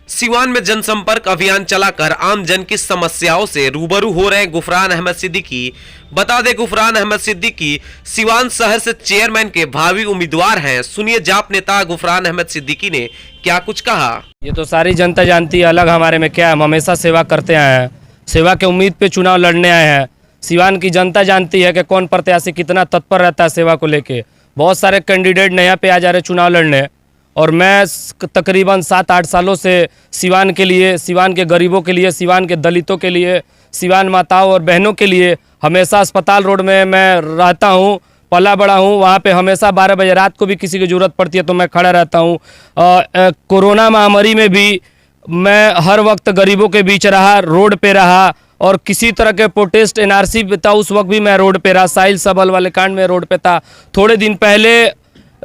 सिवान में जनसंपर्क अभियान चलाकर आम जन की समस्याओं से रूबरू हो रहे गुफरान अहमद सिद्दीकी। बता दें, गुफरान अहमद सिद्दीकी सिवान शहर से चेयरमैन के भावी उम्मीदवार हैं। सुनिए जाप नेता गुफरान अहमद सिद्दीकी ने क्या कुछ कहा। ये तो सारी जनता जानती है, अलग हमारे में क्या है। हम हमेशा सेवा करते आए हैं, सेवा के उम्मीद पे चुनाव लड़ने आए हैं। सिवान की जनता जानती है कि कौन प्रत्याशी कितना तत्पर रहता है सेवा को लेके। बहुत सारे कैंडिडेट नया पे आ जा रहे चुनाव लड़ने, और मैं तकरीबन 7-8 सालों से सिवान के लिए, सिवान के गरीबों के लिए, सिवान के दलितों के लिए, सिवान माताओं और बहनों के लिए हमेशा अस्पताल रोड में मैं रहता हूँ, पला बड़ा हूँ। वहाँ पे हमेशा 12 बजे रात को भी किसी की ज़रूरत पड़ती है तो मैं खड़ा रहता हूँ। कोरोना महामारी में भी मैं हर वक्त गरीबों के बीच रहा, रोड पे रहा, और किसी तरह के प्रोटेस्ट एनआरसी पे था उस वक्त भी मैं रोड पे रहा। साहिल सबल वाले कांड में रोड पे था। थोड़े दिन पहले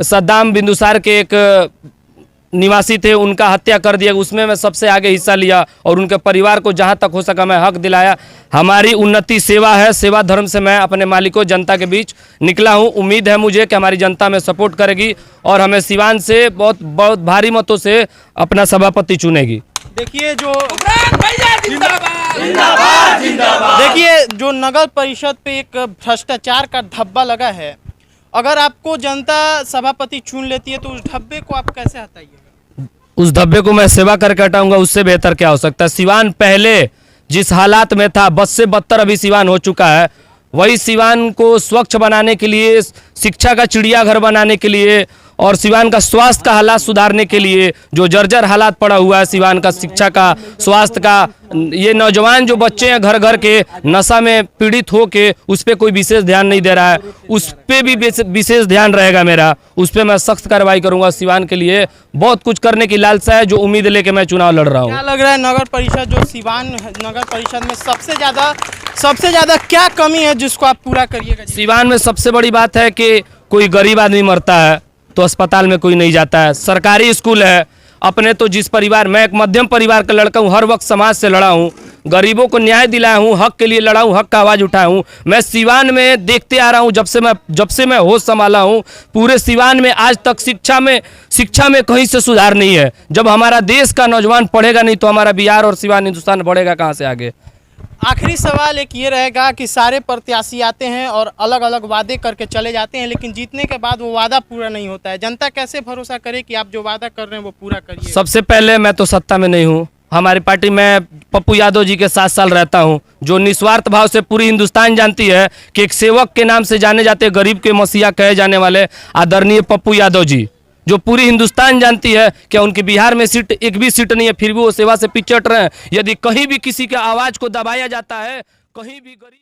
सद्दाम बिंदुसार के एक निवासी थे, उनका हत्या कर दिया, उसमें मैं सबसे आगे हिस्सा लिया और उनके परिवार को जहां तक हो सका मैं हक दिलाया। हमारी उन्नति सेवा है, सेवा धर्म से मैं अपने मालिकों जनता के बीच निकला हूं। उम्मीद है मुझे कि हमारी जनता में सपोर्ट करेगी और हमें सिवान से बहुत बहुत भारी मतों से अपना सभापति चुनेगी। देखिए जो नगर परिषद पे एक भ्रष्टाचार का धब्बा लगा है, अगर आपको जनता सभापति चुन लेती है तो उस धब्बे को आप कैसे हटाइएगा? उस धब्बे को मैं सेवा करके हटाऊंगा, उससे बेहतर क्या हो सकता है। सिवान पहले जिस हालात में था, बद से बदतर अभी सिवान हो चुका है। वही सिवान को स्वच्छ बनाने के लिए, शिक्षा का चिड़ियाघर बनाने के लिए और सिवान का स्वास्थ्य का हालात सुधारने के लिए, जो जर्जर हालात पड़ा हुआ है सिवान का, शिक्षा का, स्वास्थ्य का, ये नौजवान जो बच्चे हैं घर घर के नशा में पीड़ित हो के, उस पर कोई विशेष ध्यान नहीं दे रहा है। उस पर भी विशेष ध्यान रहेगा मेरा, उस पर मैं सख्त कार्रवाई करूंगा। सिवान के लिए बहुत कुछ करने की लालसा है, जो उम्मीद लेके मैं चुनाव लड़ रहा हूँ। क्या लग रहा है नगर परिषद, जो सिवान नगर परिषद में सबसे ज्यादा क्या कमी है जिसको आप पूरा करिएगा? सिवान में सबसे बड़ी बात है कि कोई गरीब आदमी मरता है तो अस्पताल में कोई नहीं जाता है। सरकारी स्कूल है, अपने तो जिस परिवार, मैं एक मध्यम परिवार का लड़का हूँ, हर वक्त समाज से लड़ा हूँ, गरीबों को न्याय दिलाया हूँ, हक के लिए लड़ा हूँ, हक का आवाज़ उठाया हूँ। मैं सिवान में देखते आ रहा हूँ जब से मैं होश संभाला हूँ, पूरे सिवान में आज तक शिक्षा में कहीं से सुधार नहीं है। जब हमारा देश का नौजवान पढ़ेगा नहीं तो हमारा बिहार और सिवान हिंदुस्तान बढ़ेगा कहाँ से आगे। आखिरी सवाल एक ये रहेगा कि सारे प्रत्याशी आते हैं और अलग अलग वादे करके चले जाते हैं, लेकिन जीतने के बाद वो वादा पूरा नहीं होता है। जनता कैसे भरोसा करे कि आप जो वादा कर रहे हैं वो पूरा करिए? सबसे पहले मैं तो सत्ता में नहीं हूँ। हमारी पार्टी में पप्पू यादव जी के 7 साल रहता हूँ, जो निस्वार्थ भाव से पूरी हिंदुस्तान जानती है कि एक सेवक के नाम से जाने जाते, गरीब के मसीहा कहे जाने वाले आदरणीय पप्पू यादव जी, जो पूरी हिंदुस्तान जानती है कि उनकी बिहार में सीट एक भी सीट नहीं है, फिर भी वो सेवा से पिछड़ रहे हैं। यदि कहीं भी किसी के आवाज़ को दबाया जाता है, कहीं भी गरीब